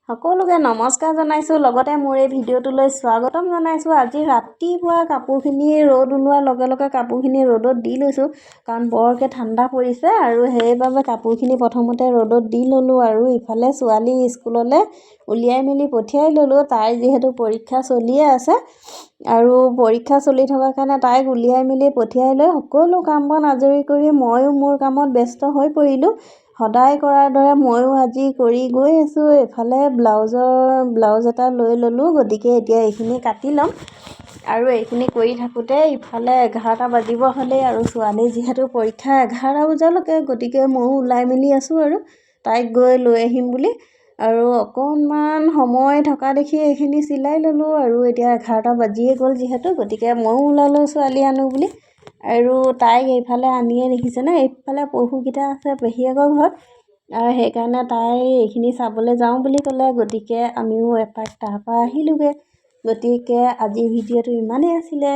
সকলোকে নমস্কাৰ জনাইছোঁ। লগতে মোৰ এই ভিডিঅ'টোলৈ স্বাগতম জনাইছোঁ। আজি ৰাতিপুৱা কাপোৰখিনি ৰ'দ ওলোৱাৰ লগে লগে কাপোৰখিনি ৰ'দত দি লৈছোঁ, কাৰণ বৰকৈ ঠাণ্ডা পৰিছে আৰু সেইবাবে কাপোৰখিনি প্ৰথমতে ৰ'দত দি ল'লোঁ আৰু ইফালে ছোৱালী স্কুললৈ উলিয়াই মেলি পঠিয়াই ল'লোঁ। তাইৰ যিহেতু পৰীক্ষা চলিয়ে আছে আৰু পৰীক্ষা চলি থকাৰ কাৰণে তাইক উলিয়াই মেলি পঠিয়াই লৈ সকলো কাম বন আজৰি কৰি ময়ো মোৰ কামত ব্যস্ত হৈ পৰিলোঁ। সদায় কৰাৰ দৰে ময়ো আজি কৰি গৈ আছোঁ। এফালে ব্লাউজ এটা লৈ ল'লোঁ, গতিকে এতিয়া এইখিনি কাটি ল'ম আৰু এইখিনি কৰি থাকোঁতে ইফালে 11টা বাজিব হ'লেই আৰু ছোৱালী যিহেতু পৰীক্ষা 11টা বজালৈকে, গতিকে ময়ো ওলাই মেলি আছোঁ আৰু তাইক গৈ লৈ আহিম বুলি। আৰু অকণমান সময় থকা দেখি এইখিনি চিলাই ল'লোঁ আৰু এতিয়া 11টা বাজিয়ে গ'ল যিহেতু, গতিকে ময়ো ওলালোঁ ছোৱালী আনো বুলি। আৰু তাইক এইফালে আনিয়ে দেখিছেনে, এইফালে পহুকেইটা আছে পেহীয়েকৰ ঘৰত আৰু সেইকাৰণে তাই এইখিনি চাবলৈ যাওঁ বুলি ক'লে, গতিকে আমিও এপাক তাৰপৰা আহিলোঁগৈ। গতিকে আজিৰ ভিডিঅ'টো ইমানেই আছিলে।